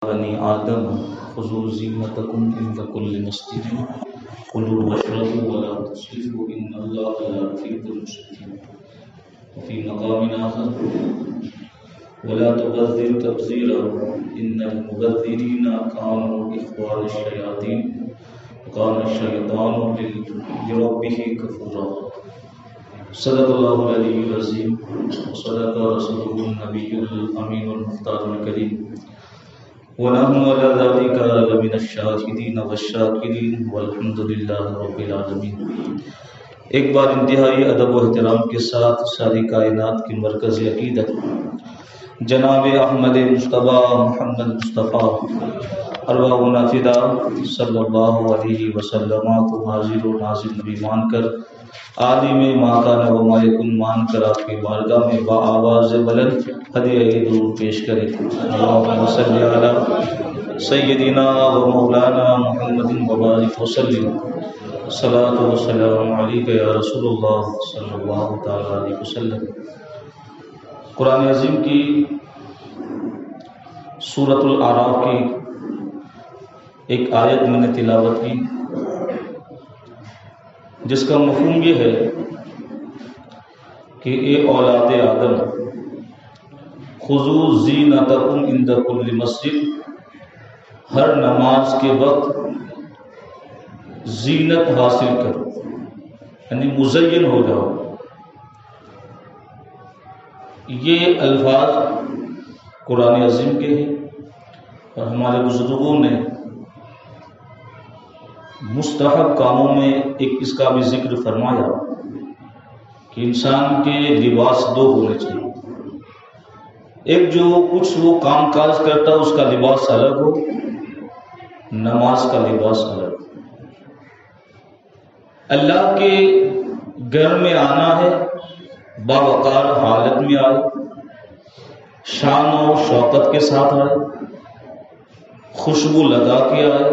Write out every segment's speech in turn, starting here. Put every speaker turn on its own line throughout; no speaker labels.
بني آدم خذوا زينتكم عند كل مسجد كلوا واشربوا ولا تسرفوا إن الله لا يحب المسرفين. وفي مقام آخر ولا تبذر تبذيرا إن المبذرين كانوا إخوان الشياطين وكان الشيطان لربه كفورا. صدق الله العلي العظيم وصدق رسوله النبي الأمين المختار الكريم ونحن على ذلك لمن الشاهدين والشاكرين والحمد لله رب العالمين. ایک بار انتہائی ادب و احترام کے ساتھ ساری کائنات کی مرکزی عقیدت جناب احمد مصطفیٰ محمد مصطفیٰ ارواحنا فدا صلی اللہ علیہ وسلم کو حاضر و ناظر نبی مان کر عالم ما کان و ما یکن مان کر آپ کی بارگاہ میں با آواز بلند ہدیہ درود پیش کرے. اللہم صلی علی سیدنا و مولانا محمد وبارک وسلم. صلاۃ و سلام علیک یا رسول اللہ صلی اللہ تعالی علیہ وسلم. قرآن عظیم کی سورۃ الاعراف کی ایک آیت میں نے تلاوت کی جس کا مفہوم یہ ہے کہ اے اولاد آدم خذوا زینتکم عند کل مسجد، ہر نماز کے وقت زینت حاصل کرو، یعنی مزین ہو جاؤ. یہ الفاظ قرآن عظیم کے ہیں اور ہمارے بزرگوں نے مستحب کاموں میں ایک اس کا بھی ذکر فرمایا کہ انسان کے لباس دو ہونے چاہیے. ایک جو کچھ وہ کام کاج کرتا ہے اس کا لباس الگ ہو، نماز کا لباس الگ. اللہ کے گھر میں آنا ہے، باوقار حالت میں آئے، شان و شوکت کے ساتھ آئے، خوشبو لگا کے آئے.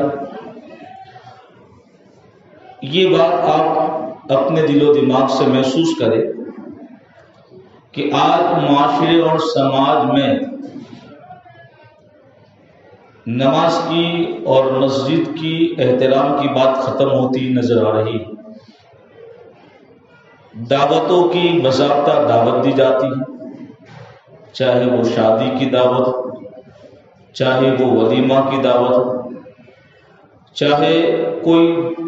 یہ بات آپ اپنے دل و دماغ سے محسوس کریں کہ آج معاشرے اور سماج میں نماز کی اور مسجد کی احترام کی بات ختم ہوتی نظر آ رہی. دعوتوں کی باضابطہ دعوت دی جاتی ہے، چاہے وہ شادی کی دعوت ہو، چاہے وہ ولیمہ کی دعوت ہو، چاہے کوئی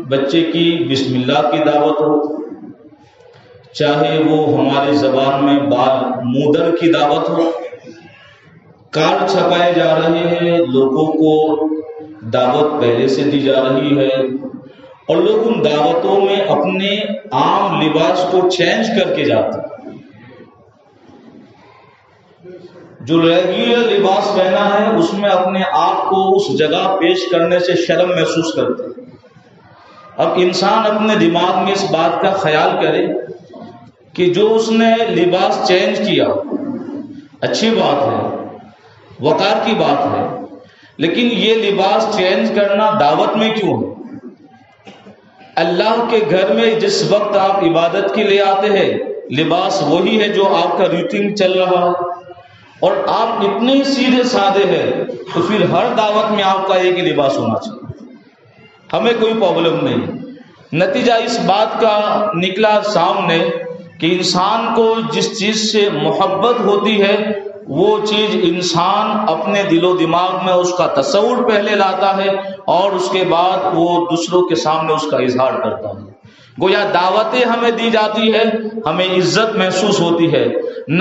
بچے کی بسم اللہ کی دعوت ہو، چاہے وہ ہماری زبان میں بال مودر کی دعوت ہو. کارڈ چھپائے جا رہے ہیں، لوگوں کو دعوت پہلے سے دی جا رہی ہے اور لوگ ان دعوتوں میں اپنے عام لباس کو چینج کر کے جاتے ہیں. جو ریگولر لباس پہنا ہے اس میں اپنے آپ کو اس جگہ پیش کرنے سے شرم محسوس کرتے ہیں. اب انسان اپنے دماغ میں اس بات کا خیال کرے کہ جو اس نے لباس چینج کیا اچھی بات ہے، وقار کی بات ہے، لیکن یہ لباس چینج کرنا دعوت میں کیوں ہے؟ اللہ کے گھر میں جس وقت آپ عبادت کے لیے آتے ہیں لباس وہی ہے جو آپ کا روٹین چل رہا ہے، اور آپ اتنے سیدھے سادے ہیں تو پھر ہر دعوت میں آپ کا ایک ہی لباس ہونا چاہیے. ہمیں کوئی پرابلم نہیں. نتیجہ اس بات کا نکلا سامنے کہ انسان کو جس چیز سے محبت ہوتی ہے وہ چیز انسان اپنے دل و دماغ میں اس کا تصور پہلے لاتا ہے اور اس کے بعد وہ دوسروں کے سامنے اس کا اظہار کرتا ہے. گویا دعوتیں ہمیں دی جاتی ہے، ہمیں عزت محسوس ہوتی ہے.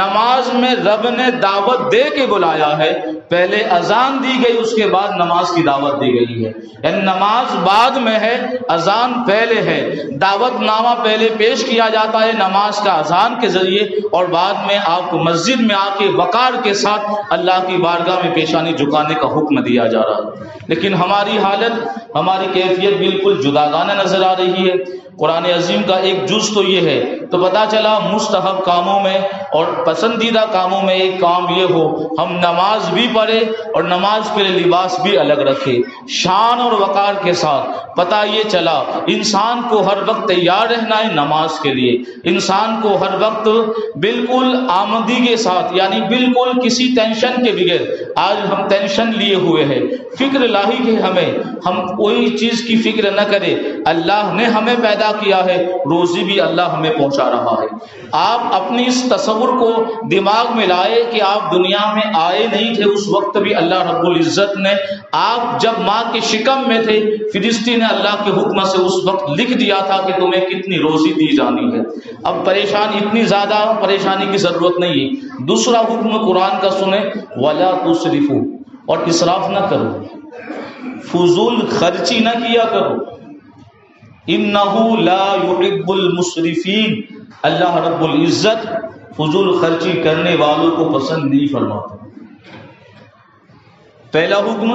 نماز میں رب نے دعوت دے کے بلایا ہے، پہلے اذان دی گئی اس کے بعد نماز کی دعوت دی گئی ہے. یعنی نماز بعد میں ہے، اذان پہلے ہے. دعوت نامہ پہلے پیش کیا جاتا ہے نماز کا اذان کے ذریعے، اور بعد میں آپ کو مسجد میں آ کے وقار کے ساتھ اللہ کی بارگاہ میں پیشانی جھکانے کا حکم دیا جا رہا ہے. لیکن ہماری حالت، ہماری کیفیت بالکل جداگانہ نظر آ رہی ہے. قرآن عظیم کا ایک جز تو یہ ہے، تو پتہ چلا مستحب کاموں میں اور پسندیدہ کاموں میں ایک کام یہ ہو ہم نماز بھی پڑھے اور نماز کے لیے لباس بھی الگ رکھے شان اور وقار کے ساتھ۔ پتہ یہ چلا انسان کو ہر وقت تیار رہنا ہے نماز کے لیے، انسان کو ہر وقت بالکل آمادگی کے ساتھ، یعنی بالکل کسی ٹینشن کے بغیر۔ آج ہم ٹینشن لیے ہوئے ہیں، فکر لاحق ہے ہم کوئی چیز کی فکر نہ کرے۔ اللہ نے ہمیں پیدا کیا ہے، روزی بھی اللہ ہمیں پہنچا رہا ہے۔ آپ اپنی اس تصور کو دماغ میں لائے کہ آپ دنیا میں آئے نہیں تھے، اس وقت بھی اللہ رب العزت نے، آپ جب ماں کے شکم میں تھے فرشتے نے اللہ کے حکم سے اس وقت لکھ دیا تھا کہ تمہیں کتنی روزی دی جانی ہے۔ اب پریشانی اتنی زیادہ پریشانی کی ضرورت نہیں ہے۔ دوسرا حکم قرآن کا سنیں، وَلَا تُسْرِفُوا، اور اسراف نہ کرو، فضول خرچی نہ کیا کرو۔ اِنَّهُ لَا يُحِبُّ الْمُسْرِفِينَ، اللہ رب العزت فضول خرچی کرنے والوں کو پسند نہیں فرماتا۔ پہلا حکم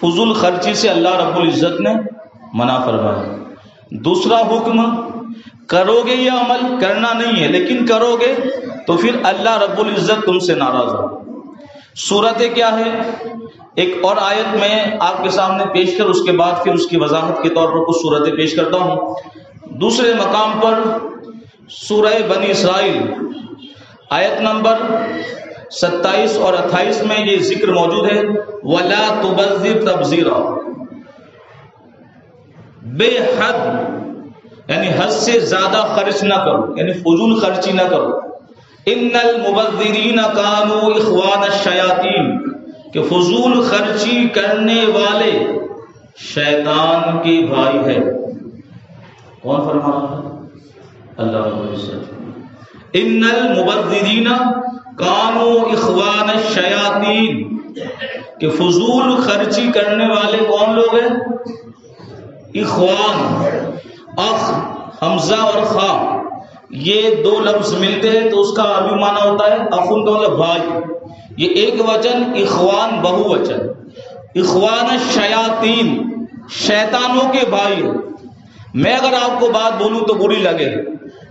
فضول خرچی سے اللہ رب العزت نے منع فرمایا۔ دوسرا حکم کرو گے یہ عمل، کرنا نہیں ہے لیکن کرو گے تو پھر اللہ رب العزت تم سے ناراض ہو۔ صورت کیا ہے؟ ایک اور آیت میں آپ کے سامنے پیش کر اس کے بعد پھر اس کی وضاحت کے طور پر کچھ صورتیں پیش کرتا ہوں۔ دوسرے مقام پر سورہ بنی اسرائیل آیت نمبر 27 اور 28 میں یہ ذکر موجود ہے، وَلَا تُبَذِّرْ تَبْذِيرًا، بے حد یعنی حد سے زیادہ خرچ نہ کرو، یعنی فضول خرچی نہ کرو۔ اِنَّ الْمُبَذِّرِينَ كَانُوا إِخْوَانَ الشَّيَاطِينَ، کہ فضول خرچی کرنے والے شیطان کے بھائی ہے۔ کون فرما رہا ہے؟ اللہ رب العزت۔ ان المبذرین کانوا اخوان الشیاطین، کہ فضول خرچی کرنے والے کون لوگ ہیں؟ اخوان، اخ، حمزہ اور خا، یہ دو لفظ ملتے ہیں تو اس کا عربی معنی ہوتا ہے اخن کا مطلب بھائی۔ یہ ایک وچن، اخوان بہو وچن، اخوان الشیاطین، شیطانوں کے بھائی۔ میں اگر آپ کو بات بولوں تو بری لگے،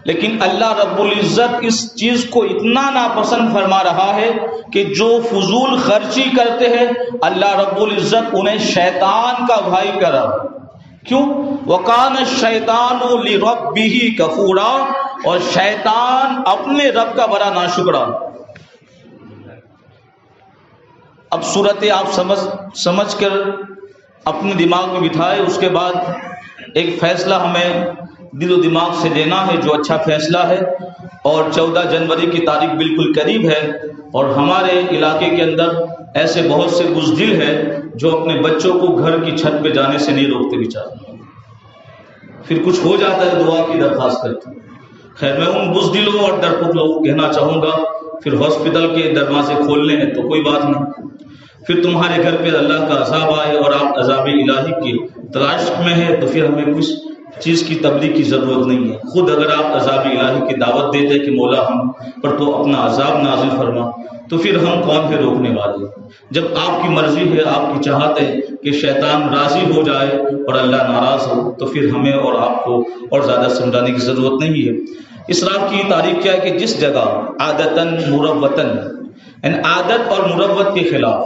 لیکن اللہ رب العزت اس چیز کو اتنا ناپسند فرما رہا ہے کہ جو فضول خرچی کرتے ہیں اللہ رب العزت انہیں شیطان کا بھائی کرا۔ کیوں؟ وَقَانَ الشَّيْطَانُ لِرَبِّهِ كَفُورًا، اور شیطان اپنے رب کا بڑا ناشکرا۔ اب صورتیں آپ سمجھ کر اپنے دماغ میں بٹھائے، اس کے بعد ایک فیصلہ ہمیں دل و دماغ سے لینا ہے جو اچھا فیصلہ ہے، اور 14 جنوری کی تاریخ بالکل قریب ہے، اور ہمارے علاقے کے اندر ایسے بہت سے بزدل ہیں جو اپنے بچوں کو گھر کی چھت پہ جانے سے نہیں روکتے بیچارے، پھر کچھ ہو جاتا ہے دعا کی درخواست کرتے ہیں۔ خیر، میں ان بزدلوں اور ڈرپوک لوگوں کو کہنا چاہوں گا پھر ہاسپٹل کے دروازے کھولنے ہیں تو کوئی بات نہیں، پھر تمہارے گھر پہ اللہ کا عذاب آئے اور آپ عذاب الہی کی تلاش میں ہے تو پھر ہمیں کچھ چیز کی تبلیغ کی ضرورت نہیں ہے۔ خود اگر آپ عذاب الہی کی دعوت دیتے کہ مولا ہم پر تو اپنا عذاب نازل فرما، تو پھر ہم کون ہے روکنے والے؟ جب آپ کی مرضی ہے، آپ کی چاہت ہے کہ شیطان راضی ہو جائے اور اللہ ناراض ہو، تو پھر ہمیں اور آپ کو اور زیادہ سمجھانے کی ضرورت نہیں ہے۔ اسراف کی تعریف کیا ہے کہ جس جگہ عادتاً مروتاً، یعنی عادت اور مروت کے خلاف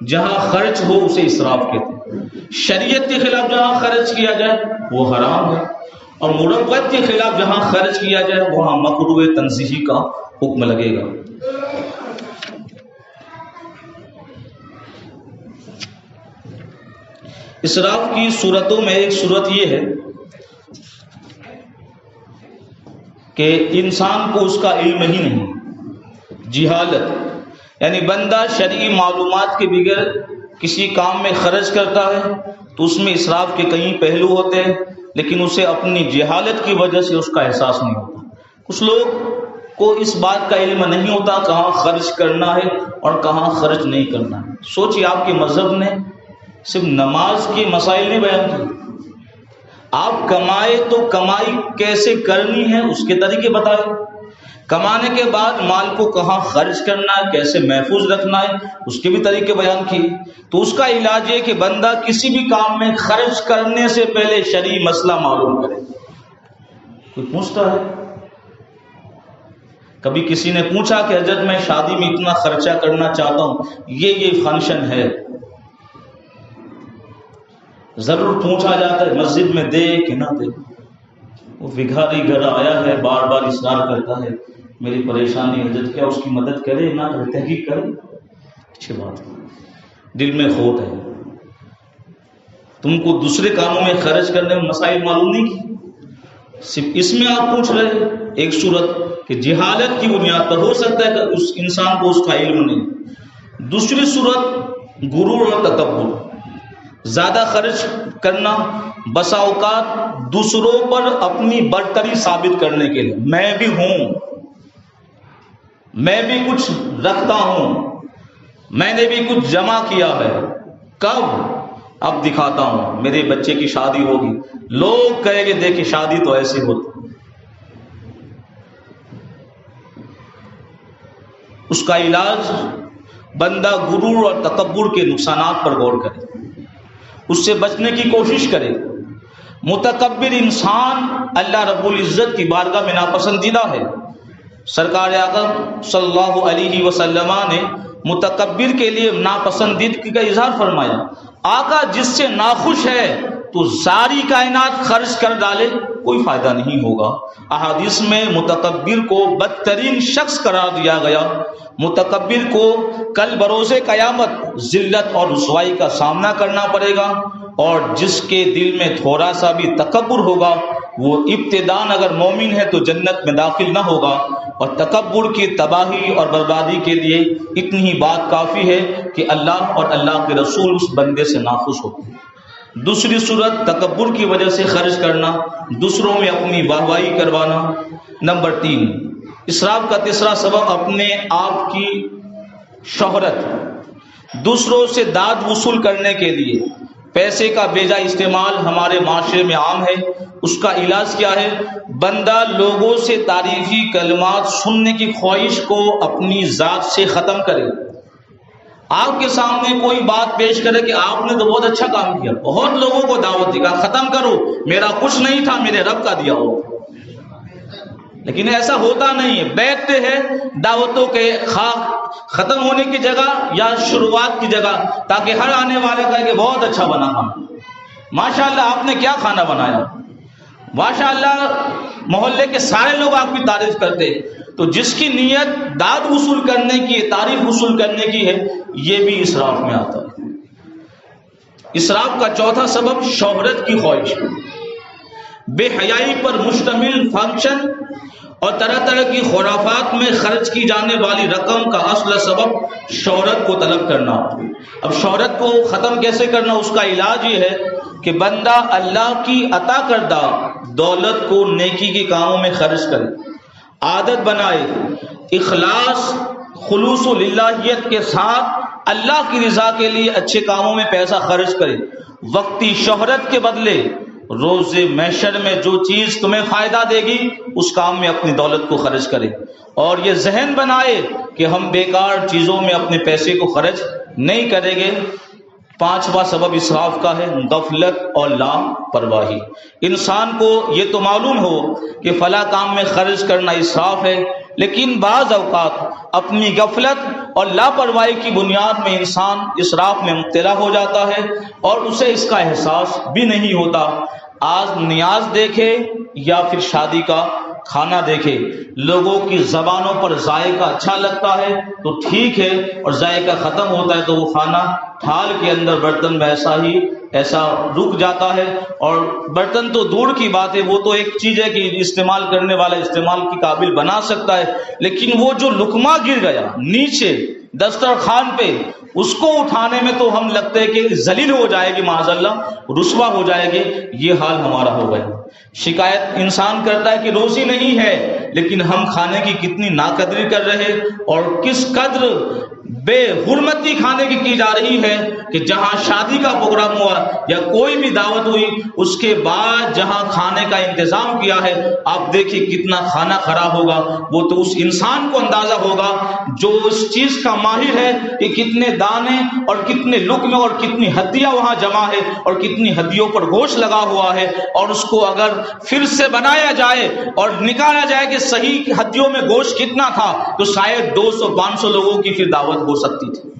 جہاں خرچ ہو اسے اسراف کہتے ہیں۔ شریعت کے خلاف جہاں خرچ کیا جائے وہ حرام ہے، اور مروت کے خلاف جہاں خرچ کیا جائے وہاں مکروہ تنزیہی کا حکم لگے گا۔ اسراف کی صورتوں میں ایک صورت یہ ہے کہ انسان کو اس کا علم ہی نہیں، جہالت، یعنی بندہ شرعی معلومات کے بغیر کسی کام میں خرچ کرتا ہے تو اس میں اسراف کے کئی پہلو ہوتے ہیں، لیکن اسے اپنی جہالت کی وجہ سے اس کا احساس نہیں ہوتا۔ کچھ لوگ کو اس بات کا علم نہیں ہوتا کہاں خرچ کرنا ہے اور کہاں خرچ نہیں کرنا ہے۔ سوچیے آپ کے مذہب نے صرف نماز کے مسائل نہیں بیان کیے، آپ کمائے تو کمائی کیسے کرنی ہے اس کے طریقے بتائے، کمانے کے بعد مال کو کہاں خرچ کرنا ہے، کیسے محفوظ رکھنا ہے، اس کے بھی طریقے بیان کیے۔ تو اس کا علاج یہ کہ بندہ کسی بھی کام میں خرچ کرنے سے پہلے شرعی مسئلہ معلوم کرے۔ کوئی پوچھتا ہے، کبھی کسی نے پوچھا کہ حضرت میں شادی میں اتنا خرچہ کرنا چاہتا ہوں، یہ فنکشن ہے، ضرور پوچھا جاتا ہے مسجد میں دے کہ نہ دے؟ وہ بھکاری گھر آیا ہے، بار بار اصرار کرتا ہے میری پریشانی حضرت، کیا اس کی مدد کرے نہ کرے؟ تحقیق کرے، اچھی بات ہے، دل میں کھوٹ ہے، تم کو دوسرے کاموں میں خرچ کرنے میں مسائل معلوم نہیں کی، صرف اس میں آپ پوچھ رہے۔ ایک صورت کہ جہالت کی بنیاد پر، ہو سکتا ہے کہ اس انسان کو اس کا علم نہیں۔ دوسری صورت غرور اور تکبر، زیادہ خرچ کرنا، بسا اوقات دوسروں پر اپنی برتری ثابت کرنے کے لیے، میں بھی ہوں، میں بھی کچھ رکھتا ہوں، میں نے بھی کچھ جمع کیا ہے، کب؟ اب دکھاتا ہوں، میرے بچے کی شادی ہوگی، لوگ کہیں گے دیکھیں شادی تو ایسی ہوتی۔ اس کا علاج بندہ غرور اور تکبر کے نقصانات پر غور کرے، اس سے بچنے کی کوشش کرے۔ متکبر انسان اللہ رب العزت کی بارگاہ میں ناپسندیدہ ہے۔ سرکار اعظم صلی اللہ علیہ وسلم نے متکبر کے لیے ناپسندیدگی کا اظہار فرمایا، آقا جس سے ناخوش ہے تو ساری کائنات خرچ کر ڈالے کوئی فائدہ نہیں ہوگا۔ احادیث میں متکبر کو بدترین شخص قرار دیا گیا۔ متکبر کو کل بروز قیامت ذلت اور رسوائی کا سامنا کرنا پڑے گا، اور جس کے دل میں تھوڑا سا بھی تکبر ہوگا وہ ابتداءً اگر مومن ہے تو جنت میں داخل نہ ہوگا، اور تکبر کی تباہی اور بربادی کے لیے اتنی ہی بات کافی ہے کہ اللہ اور اللہ کے رسول اس بندے سے ناخوش ہوتے ہیں۔ دوسری صورت تکبر کی وجہ سے خرچ کرنا، دوسروں میں اپنی واہواہی کروانا۔ نمبر 3، اسراف کا تیسرا سبب اپنے آپ کی شہرت، دوسروں سے داد وصول کرنے کے لیے پیسے کا بے جا استعمال ہمارے معاشرے میں عام ہے۔ اس کا علاج کیا ہے؟ بندہ لوگوں سے تعریفی کلمات سننے کی خواہش کو اپنی ذات سے ختم کرے۔ آپ کے سامنے کوئی بات پیش کرے کہ آپ نے تو بہت اچھا کام کیا، بہت لوگوں کو دعوت دی، ختم کرو، میرا کچھ نہیں تھا، میرے رب کا دیا ہو۔ لیکن ایسا ہوتا نہیں ہے، بیٹھتے ہیں دعوتوں کے خاک ختم ہونے کی جگہ یا شروعات کی جگہ، تاکہ ہر آنے والے کہے کہ بہت اچھا بنا کھانا، ماشاءاللہ آپ نے کیا کھانا بنایا، ماشاءاللہ محلے کے سارے لوگ آپ کی تعریف کرتے۔ تو جس کی نیت داد وصول کرنے کی، تعریف وصول کرنے کی ہے، یہ بھی اسراف میں آتا ہے۔ اسراف کا چوتھا سبب شہرت کی خواہش، بے حیائی پر مشتمل فنکشن اور طرح طرح کی خرافات میں خرچ کی جانے والی رقم کا اصل سبب شہرت کو طلب کرنا۔ اب شہرت کو ختم کیسے کرنا؟ اس کا علاج یہ ہے کہ بندہ اللہ کی عطا کردہ دولت کو نیکی کے کاموں میں خرچ کرے، عادت بنائے، اخلاص خلوص و للہیت کے ساتھ اللہ کی رضا کے لیے اچھے کاموں میں پیسہ خرچ کرے۔ وقتی شہرت کے بدلے روز محشر میں جو چیز تمہیں فائدہ دے گی اس کام میں اپنی دولت کو خرچ کرے، اور یہ ذہن بنائے کہ ہم بیکار چیزوں میں اپنے پیسے کو خرچ نہیں کریں گے۔ پانچواں سبب اسراف کا ہے غفلت اور لاپرواہی۔ انسان کو یہ تو معلوم ہو کہ فلاں کام میں خرچ کرنا اسراف ہے، لیکن بعض اوقات اپنی غفلت اور لاپرواہی کی بنیاد میں انسان اسراف میں مبتلا ہو جاتا ہے اور اسے اس کا احساس بھی نہیں ہوتا۔ آج نیاز دیکھے یا پھر شادی کا کھانا دیکھے، لوگوں کی زبانوں پر ذائقہ اچھا لگتا ہے تو ٹھیک ہے، اور ذائقہ ختم ہوتا ہے تو وہ کھانا تھال کے اندر برتن میں ایسا رک جاتا ہے، اور برتن تو دور کی بات ہے، وہ تو ایک چیز ہے کہ استعمال کرنے والا استعمال کی قابل بنا سکتا ہے، لیکن وہ جو لقمہ گر گیا نیچے دسترخوان پہ، اس کو اٹھانے میں تو ہم لگتے ہیں کہ ذلیل ہو جائے گی، معاذ اللہ رسوا ہو جائے گی۔ یہ حال ہمارا ہو گیا۔ شکایت انسان کرتا ہے کہ روزی نہیں ہے، لیکن ہم کھانے کی کتنی ناقدری کر رہے اور کس قدر بے حرمتی کھانے کی جا رہی ہے کہ جہاں شادی کا پروگرام ہوا یا کوئی بھی دعوت ہوئی، اس کے بعد جہاں کھانے کا انتظام کیا ہے، آپ دیکھیں کتنا کھانا خراب ہوگا۔ وہ تو اس انسان کو اندازہ ہوگا جو اس چیز کا ماہر ہے کہ کتنے دانے اور کتنے لقمے اور کتنی ہڈیاں وہاں جمع ہے اور کتنی ہڈیوں پر گوشت لگا ہوا ہے، اور اس کو اگر پھر سے بنایا جائے اور نکالا جائے کہ صحیح ہڈیوں میں گوشت کتنا تھا، تو شاید 200-500 لوگوں کی پھر دعوت ہو سکتی تھی۔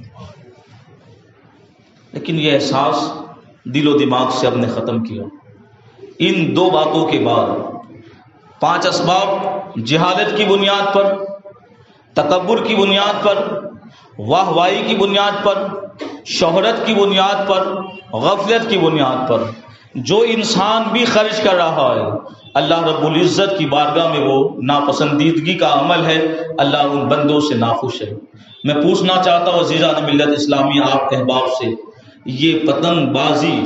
لیکن یہ احساس دل و دماغ سے ہم نے ختم کیا۔ ان دو باتوں کے بعد 5 اسباب، جہالت کی بنیاد پر، تکبر کی بنیاد پر، واہ واہی کی بنیاد پر، شہرت کی بنیاد پر، غفلت کی بنیاد پر جو انسان بھی خرچ کر رہا ہے، اللہ رب العزت کی بارگاہ میں وہ ناپسندیدگی کا عمل ہے، اللہ ان بندوں سے ناخوش ہے۔ میں پوچھنا چاہتا ہوں عزیزان ملت اسلامی آپ احباب سے، یہ پتنگ بازی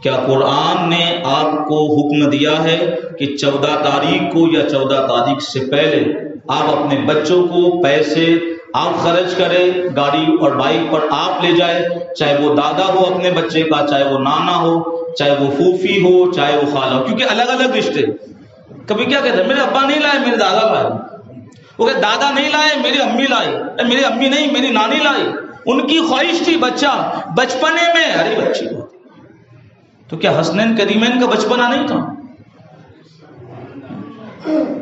کیا قرآن نے آپ کو حکم دیا ہے کہ 14 تاریخ کو یا 14 تاریخ سے پہلے آپ اپنے بچوں کو پیسے آپ خرچ کریں، گاڑی اور بائک پر آپ لے جائے، چاہے وہ دادا ہو اپنے بچے کا، چاہے وہ نانا ہو، چاہے وہ پھوپھی ہو، چاہے وہ خالہ ہو، کیونکہ الگ الگ رشتے۔ کبھی کیا کہتے ہیں، میرے ابا نہیں لائے میرے دادا لائے، وہ کہ دادا نہیں لائے میری امی لائی، میری امی نہیں میری نانی لائی، ان کی خواہش تھی بچہ بچپنے میں، ارے بچی بات تو کیا حسنین کریمین کا بچپنا نہیں تھا؟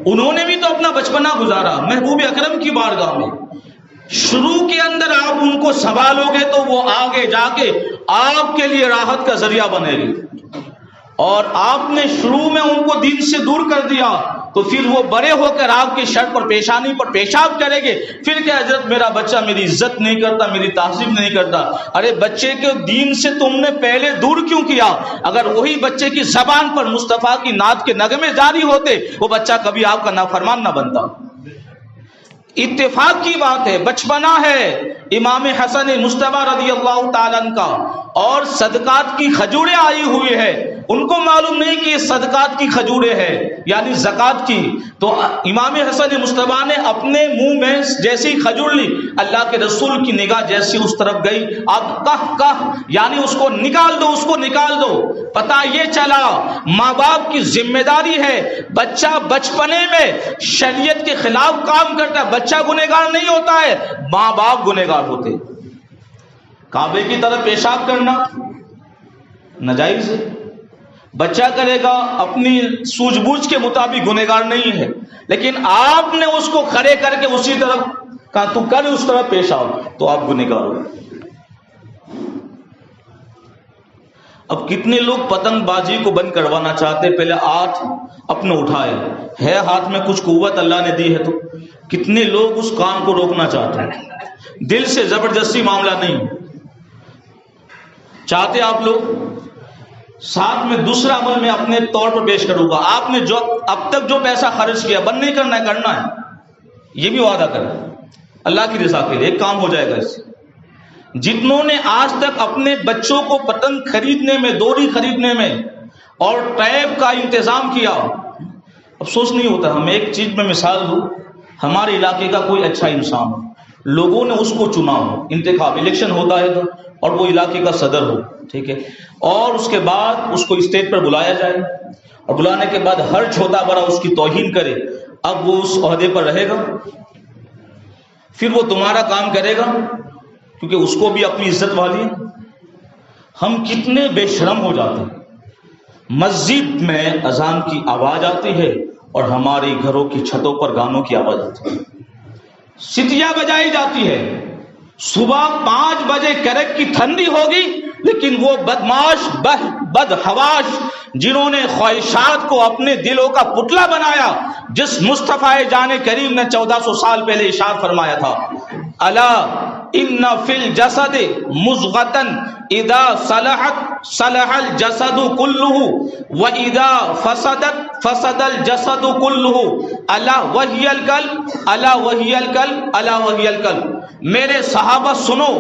انہوں نے بھی تو اپنا بچپنا گزارا محبوب اکرم کی بارگاہ میں۔ شروع کے اندر آپ ان کو سنبھالو گے تو وہ آگے جا کے آپ کے لیے راحت کا ذریعہ بنے گی، اور آپ نے شروع میں ان کو دین سے دور کر دیا تو پھر وہ بڑے ہو کر آپ کی شرط پر پیشانی پر پیشاب کریں گے، پھر کیا حضرت میرا بچہ میری عزت نہیں کرتا، میری تعظیم نہیں کرتا۔ ارے بچے کے دین سے تم نے پہلے دور کیوں کیا؟ اگر وہی بچے کی زبان پر مصطفیٰ کی نعت کے نغمے جاری ہوتے، وہ بچہ کبھی آپ کا نافرمان نہ بنتا۔ اتفاق کی بات ہے، بچپنا ہے امام حسن مصطفیٰ رضی اللہ تعالیٰ عنہ کا، اور صدقات کی کھجوریں آئی ہوئی ہے، ان کو معلوم نہیں کہ یہ صدقات کی کھجوریں ہیں یعنی زکوٰۃ کی، تو امام حسن مصطفیٰ نے اپنے منہ میں جیسی کھجور لی، اللہ کے رسول کی نگاہ جیسی اس طرف گئی، اب کہہ یعنی اس کو نکال دو، اس کو نکال دو۔ پتہ یہ چلا ماں باپ کی ذمہ داری ہے، بچہ بچپنے میں شریعت کے خلاف کام کرتا ہے، بچہ گنہگار نہیں ہوتا ہے، ماں باپ گنہگار ہوتے۔ کعبے کی طرف پیشاب کرنا ناجائز ہے، بچہ کرے گا اپنی سوجھ بوجھ کے مطابق گنہگار نہیں ہے، لیکن آپ نے اس کو کھڑے کر کے اسی طرف کہا تو کر اس طرف پیشاب، تو آپ گنہگار ہو۔ اب کتنے لوگ پتنگ بازی کو بند کروانا چاہتے، پہلے ہاتھ اپنے اٹھائے، ہے ہاتھ میں کچھ قوت اللہ نے دی ہے تو کتنے لوگ اس کام کو روکنا چاہتے ہیں، دل سے زبردستی معاملہ نہیں چاہتے آپ لوگ۔ ساتھ میں دوسرا عمل میں اپنے طور پر پیش کروں گا، آپ نے جو اب تک جو پیسہ خرچ کیا بند نہیں کرنا ہے، کرنا ہے، یہ بھی وعدہ کریں اللہ کی رضا کے لیے، ایک کام ہو جائے گا اس سے۔ جتنوں نے آج تک اپنے بچوں کو پتنگ خریدنے میں، دوری خریدنے میں اور ٹیپ کا انتظام کیا، افسوس نہیں ہوتا۔ ہم ایک چیز میں مثال دوں، ہمارے علاقے کا کوئی اچھا انسان ہو، لوگوں نے اس کو چنا ہو، انتخاب الیکشن ہوتا ہے تو، اور وہ علاقے کا صدر ہو، ٹھیک ہے، اور اس کے بعد اس کو اسٹیج پر بلایا جائے، اور بلانے کے بعد ہر چھوٹا بڑا اس کی توہین کرے، اب وہ اس عہدے پر رہے گا؟ پھر وہ تمہارا کام کرے گا؟ کیونکہ اس کو بھی اپنی عزت والی ہے۔ ہم کتنے بے شرم ہو جاتے ہیں، مسجد میں اذان کی آواز آتی ہے اور ہماری گھروں کی چھتوں پر گانوں کی آواز آتی ہے، سٹیاں بجائی جاتی ہے، صبح 5 بجے کڑک کی ٹھنڈی ہوگی، لیکن وہ بدماش بدحواش جنہوں نے خواہشات کو اپنے دلوں کا پتلا بنایا، جس مصطفیٰ جان کریم نے 1400 سال پہلے ارشاد فرمایا تھا، الا ان فی الجسد مضغۃ اذا صلحت صلح الجسد كلہ واذا فسدت فسد الجسد كلہ الا وہی القلب الا وہی القلب الا وہی القلب۔ میرے صحابہ سنو،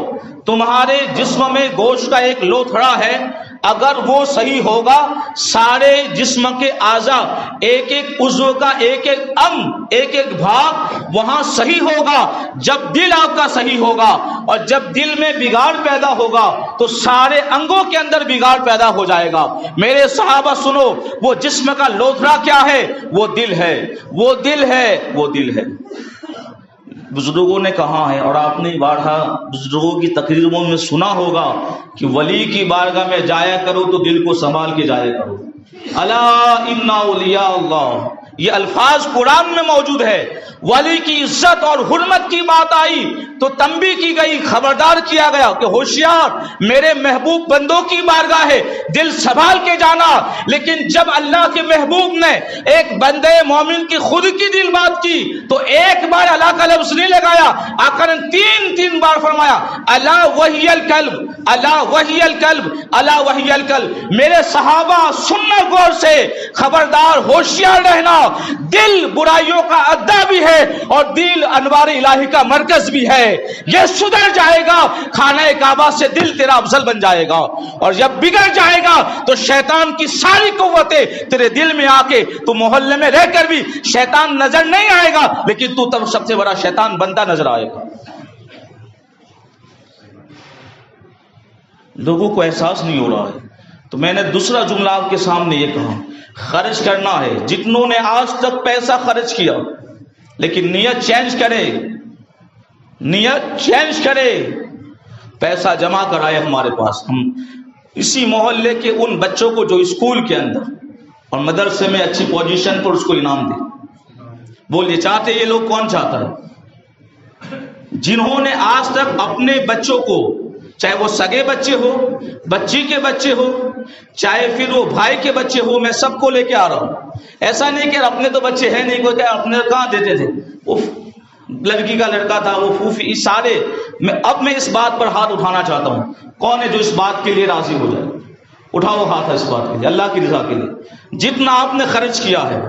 تمہارے جسم میں گوشت کا ایک لوتھڑا ہے، اگر وہ صحیح ہوگا سارے جسم کے اعضاء، ایک ایک عضو کا ایک ایک انگ، ایک ایک بھاگ وہاں صحیح ہوگا۔ جب دل آپ کا صحیح ہوگا اور جب دل میں بگاڑ پیدا ہوگا تو سارے انگوں کے اندر بگاڑ پیدا ہو جائے گا۔ میرے صحابہ سنو، وہ جسم کا لوتھڑا کیا ہے؟ وہ دل ہے، وہ دل ہے، وہ دل ہے۔ بزرگوں نے کہا ہے اور آپ نے بارہا بزرگوں کی تقریروں میں سنا ہوگا کہ ولی کی بارگاہ میں جایا کرو تو دل کو سنبھال کے جایا کرو۔ الا ان اولیاء اللہ، یہ الفاظ قرآن میں موجود ہے۔ ولی کی عزت اور حرمت کی بات آئی تو تنبیہ کی گئی، خبردار کیا گیا کہ ہوشیار، میرے محبوب بندوں کی بارگاہ ہے، دل سنبھال کے جانا۔ لیکن جب اللہ کے محبوب نے ایک بندے مومن کی خود کی دل بات کی تو ایک بار اللہ کا لفظ نہیں لگایا، آقا نے تین بار فرمایا الا وہی القلب، الا وہی القلب، الا وہی القلب۔ میرے صحابہ سننا غور سے، خبردار ہوشیار رہنا، دل برائیوں کا اڈا بھی ہے اور دل انوار الہی کا مرکز بھی ہے۔ یہ سدھر جائے گا، خانہ کعبہ سے دل تیرا افضل بن جائے گا، اور جب بگڑ جائے گا تو شیطان کی ساری قوتیں تیرے دل میں آ کے تو محلے میں رہ کر بھی شیطان نظر نہیں آئے گا، لیکن تو تب سب سے بڑا شیطان بنتا نظر آئے گا۔ لوگوں کو احساس نہیں ہو رہا ہے، تو میں نے دوسرا جملہ آپ کے سامنے یہ کہا، خرچ کرنا ہے۔ جتنوں نے آج تک پیسہ خرچ کیا، لیکن نیت چینج کرے، نیت چینج کرے۔ پیسہ جمع کرائے ہمارے پاس، ہم اسی محلے کے ان بچوں کو جو اسکول کے اندر اور مدرسے میں اچھی پوزیشن پر اس کو انعام دے۔ بولیے چاہتے یہ لوگ کون چاہتا ہے؟ جنہوں نے آج تک اپنے بچوں کو، چاہے وہ سگے بچے ہو، بچی کے بچے ہو، چاہے پھر وہ بھائی کے بچے ہو، میں سب کو لے کے آ رہا ہوں۔ ایسا نہیں کہ اپنے تو بچے ہیں نہیں، کوئی کہ اپنے کہاں دیتے تھے، وہ لڑکی کا لڑکا تھا، وہ پھوپھی، اس سارے اب میں اس بات پر ہاتھ اٹھانا چاہتا ہوں، کون ہے جو اس بات کے لیے راضی ہو جائے؟ اٹھاؤ ہاتھ اس بات کے لیے، اللہ کی رضا کے لیے۔ جتنا آپ نے خرچ کیا ہے،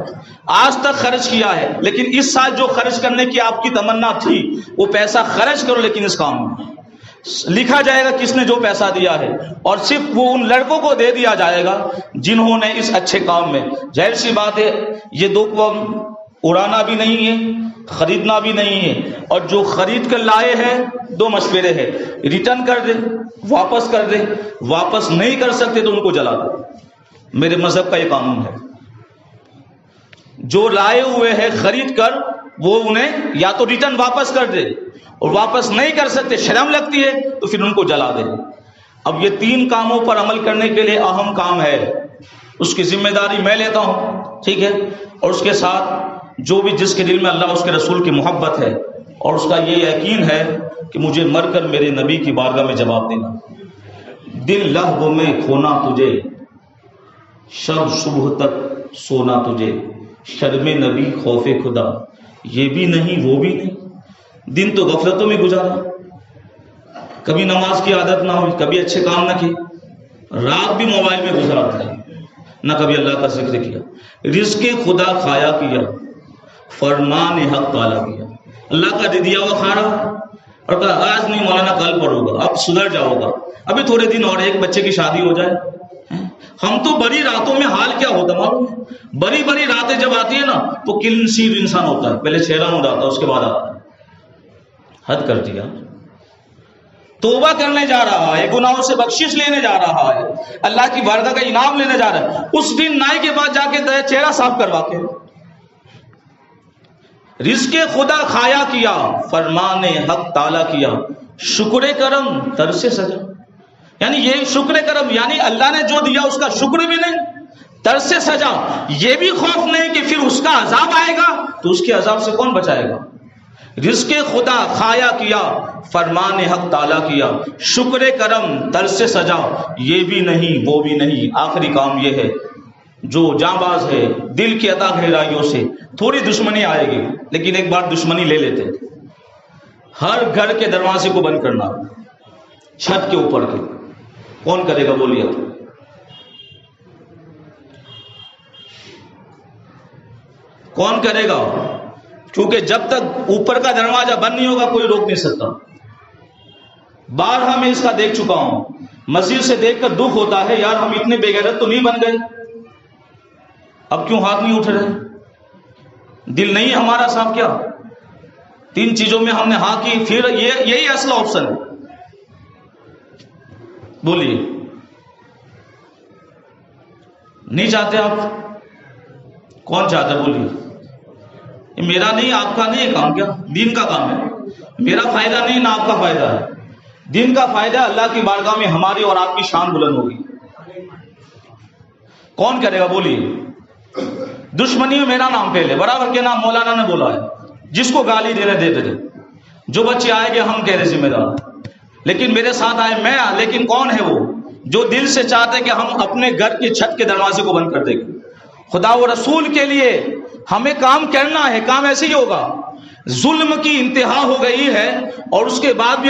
آج تک خرچ کیا ہے، لیکن اس سال جو خرچ کرنے کی آپ کی تمنا تھی وہ پیسہ خرچ کرو، لیکن اس کام میں لکھا جائے گا کس نے جو پیسہ دیا ہے، اور صرف وہ ان لڑکوں کو دے دیا جائے گا جنہوں نے اس اچھے کام میں۔ ظاہر سی بات ہے یہ دو کو اڑانا بھی نہیں ہے، خریدنا بھی نہیں ہے، اور جو خرید کر لائے ہیں دو مشورے ہیں، ریٹرن کر دے، واپس کر دے، واپس نہیں کر سکتے تو ان کو جلا دے۔ میرے مذہب کا یہ قانون ہے، جو لائے ہوئے ہیں خرید کر وہ انہیں یا تو ریٹرن واپس کر دے، اور واپس نہیں کر سکتے، شرم لگتی ہے تو پھر ان کو جلا دے۔ اب یہ تین کاموں پر عمل کرنے کے لیے اہم کام ہے، اس کی ذمہ داری میں لیتا ہوں، ٹھیک ہے، اور اس کے ساتھ جو بھی جس کے دل میں اللہ اس کے رسول کی محبت ہے اور اس کا یہ یقین ہے کہ مجھے مر کر میرے نبی کی بارگاہ میں جواب دینا۔ دل لہو میں کھونا تجھے، شب صبح تک سونا تجھے، شرم نبی خوف خدا، یہ بھی نہیں وہ بھی نہیں۔ دن تو غفلتوں میں گزارا، کبھی نماز کی عادت نہ ہوئی، کبھی اچھے کام نہ کیے، رات بھی موبائل میں گزارتا ہے، نہ کبھی اللہ کا ذکر کیا، رزق خدا کھایا کیا، فرمان حق تعالیٰ کیا، اللہ کا دیا ہوا کھا رہا اور کہا آج نہیں مولانا کل پڑھو گا، اب سدھر جاؤ گا، ابھی تھوڑے دن اور ایک بچے کی شادی ہو جائے۔ ہم تو بڑی راتوں میں حال کیا ہوتا معلوم ہے، بڑی راتیں جب آتی ہیں نا تو کلنسیر انسان ہوتا ہے، پہلے چہرہ ہو جاتا ہے، اس کے بعد آتا ہے۔ حد کر دیا، توبہ کرنے جا رہا ہے، گناہوں سے بخشش لینے جا رہا ہے، اللہ کی بارگاہ کا انعام لینے جا رہا ہے، اس دن نائی کے بعد جا کے چہرہ صاف کروا کے رزق خدا کھایا کیا، فرمان حق تعالیٰ کیا، شکر کرم ترس سجا۔ یعنی یہ شکر کرم یعنی اللہ نے جو دیا اس کا شکر بھی نہیں، ترس سجا یہ بھی خوف نہیں کہ پھر اس کا عذاب آئے گا تو اس کے عذاب سے کون بچائے گا۔ رزق خدا کھایا کیا، فرمان حق تعالیٰ کیا، شکر کرم ترس سجا یہ بھی نہیں وہ بھی نہیں۔ آخری کام یہ ہے، جو جاں باز ہے دل کی عطا گہرائیوں سے تھوڑی دشمنی آئے گی، لیکن ایک بار دشمنی لے لیتے، ہر گھر کے دروازے کو بند کرنا، چھت کے اوپر کے، کون کرے گا بولیے؟ کون کرے گا؟ کیونکہ جب تک اوپر کا دروازہ بند نہیں ہوگا کوئی روک نہیں سکتا۔ بارہا میں اس کا دیکھ چکا ہوں، مسجد سے دیکھ کر دکھ ہوتا ہے، یار ہم اتنے بے غیرت تو نہیں بن گئے، اب کیوں ہاتھ نہیں اٹھ رہے؟ دل نہیں ہمارا صاف کیا؟ 3 چیزوں میں ہم نے ہاں کی، پھر یہی اصل آپشن ہے۔ بولیے، نہیں چاہتے آپ؟ کون چاہتا ہے؟ بولیے۔ یہ میرا نہیں، آپ کا نہیں ہے کام، کیا دین کا کام ہے؟ میرا فائدہ نہیں، نہ آپ کا فائدہ ہے، دین کا فائدہ اللہ کی بارگاہ میں ہماری اور آپ کی شان بلند ہوگی۔ کون کرے گا؟ بولیے۔ دشمنی میں میرا نام پہلے، برابر کے نام مولانا نے بولا ہے، جس کو گالی دینے دیتے تھے، جو بچے آئے گے ہم کہہ رہے ذمہ دار، لیکن میرے ساتھ آئے میں، لیکن کون ہے وہ جو دل سے چاہتے کہ ہم اپنے گھر کی چھت کے دروازے کو بند کر دیں گے؟ خدا و رسول کے لیے ہمیں کام کرنا ہے، کام ایسے ہی ہوگا۔ ظلم کی انتہا ہو گئی ہے اور اس کے بعد بھی